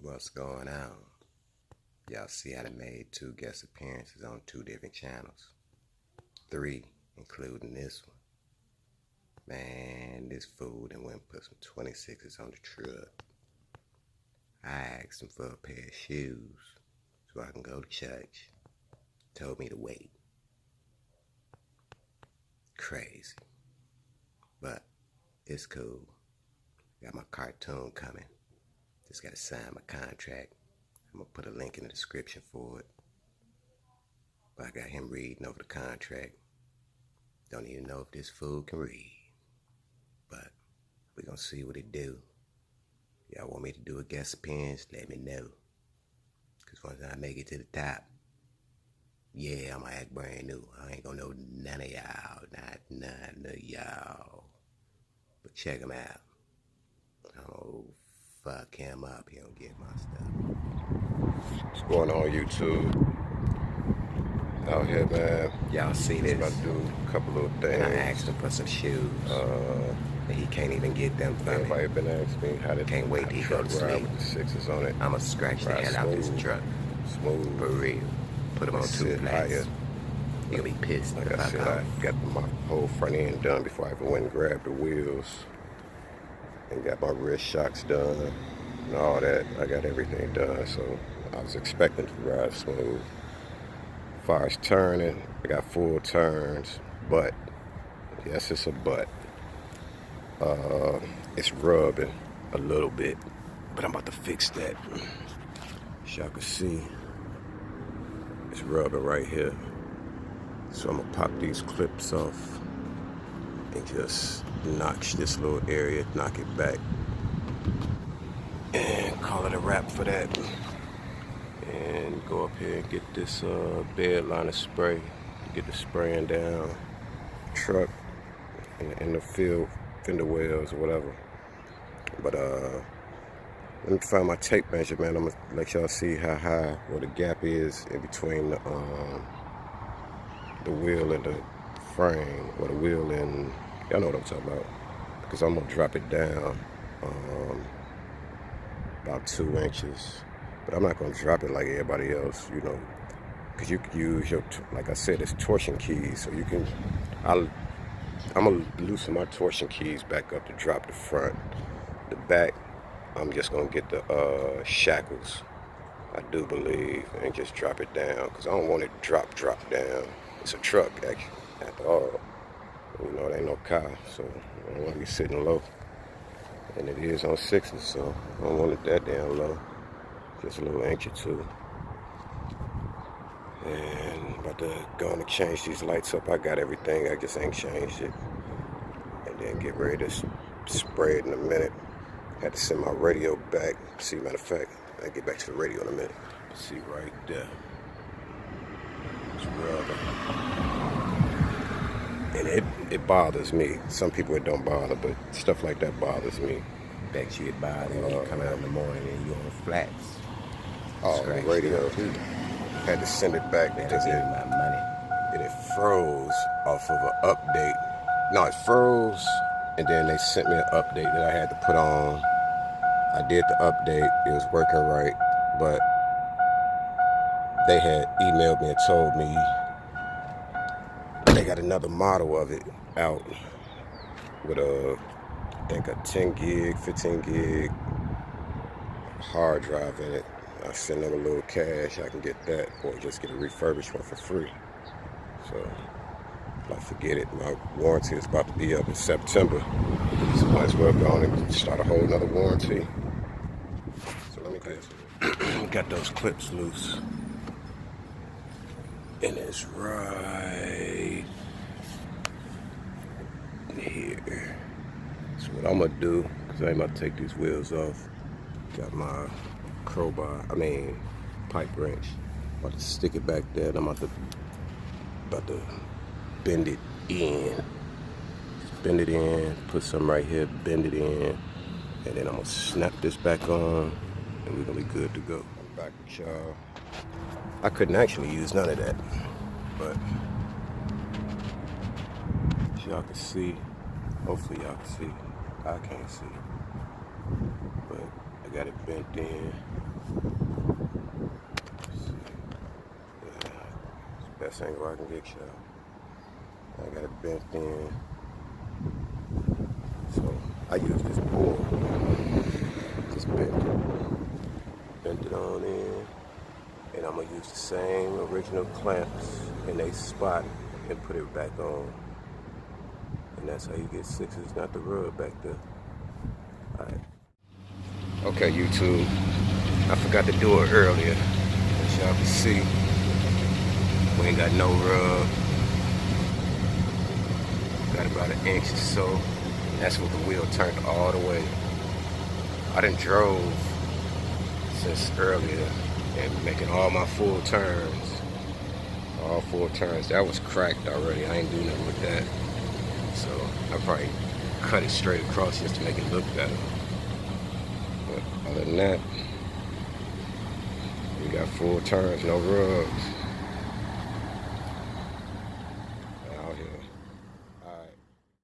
What's going on? Y'all see I done made 2 guest appearances on 2 different channels. 3, including this one. Man, this fool done went and put some 26's on the truck. I asked him for a pair of shoes so I can go to church. Told me to wait. Crazy. But it's cool. Got my cartoon coming. Just gotta sign my contract. I'm gonna put a link in the description for it. But I got him reading over the contract. Don't even know if this fool can read. But we gonna see what it do. Y'all want me to do a guest appearance? Let me know. Cause once I make it to the top, yeah, I'ma act brand new. I ain't gonna know none of y'all. Not none of y'all. But check him out. Oh, fuck him up. He don't get my stuff. What's going on, YouTube? Out here, man. Y'all see this? About to do a couple little things. I asked him for some shoes. And he can't even get them for me. Everybody been asking me how to Can't wait till he go to sleep. with the 6's on it. I'ma scratch the hell out this truck. Smooth. For real. Put him on 2 flats. Higher. He gonna be pissed. Like I said, I got my whole front end done before I even went and grabbed the wheels. And got my wrist shocks done and all that. I got everything done, so I was expecting to ride smooth. As far as turning, I got full turns, but yes, it's a but. It's rubbing a little bit, but I'm about to fix that. As y'all can see, it's rubbing right here. So I'm gonna pop these clips off and just notch this little area, knock it back, and call it a wrap for that. And go up here and get this bed liner spray, get the spraying down truck in the field, fender wells or whatever. But let me find my tape measure, man. I'm gonna let y'all see how high, where the gap is in between the wheel and the frame, or the wheel and, y'all know what I'm talking about. Because I'm gonna drop it down about 2 inches. But I'm not gonna drop it like everybody else, you know, because you can use your, like I said, it's torsion keys. So you can, I'm gonna loosen my torsion keys back up to drop the front. The back, I'm just gonna get the shackles, I do believe, and just drop it down, because I don't want it drop down. It's a truck, actually, after all. You know, it ain't no car, so I don't want to be sitting low. And it is on 6's, so I don't want it that damn low. Just a little inch or 2. And about to go and change these lights up. I got everything, I just ain't changed it. And then get ready to spray it in a minute. Had to send my radio back. See, matter of fact, I'll get back to the radio in a minute. See right there. It's rubbing. And it bothers me. Some people it don't bother, but stuff like that bothers me. Bet you it bothers when you come out in the morning and you on flats. Oh, the radio. Had to send it back because my money. it froze off of an update. No, it froze, and then they sent me an update that I had to put on. I did the update. It was working right, but they had emailed me and told me they got another model of it out with I think a 10 gig, 15 gig hard drive in it. I send them a little cash, I can get that, or just get a refurbished one for free. So, I forget it. My warranty is about to be up in September, so might as well go on and start a whole nother warranty. So let me got those clips loose. And it's right here. So what I'm gonna do, because I'm about to take these wheels off, got my crowbar, pipe wrench. About to stick it back there, and I'm about to bend it in. Just bend it in, put some right here, bend it in, and then I'm gonna snap this back on, and we're gonna be good to go. I'm back with y'all. I couldn't actually use none of that, but as y'all can see, hopefully y'all can see, I can't see, but I got it bent in. Best angle I can get y'all. I got it bent in. So I use this board. Just bent it on in. And I'm gonna use the same original clamps in a spot and put it back on. And that's how you get 6's, not the rub back there. Alright. Okay, YouTube. I forgot to do it earlier. As y'all can see, we ain't got no rub. Got about an inch or so. That's what the wheel turned all the way. I done drove since earlier and making all my full turns. All 4 turns. That was cracked already. I ain't doing nothing with that. So I probably cut it straight across just to make it look better. But other than that, we got 4 turns, no rubs.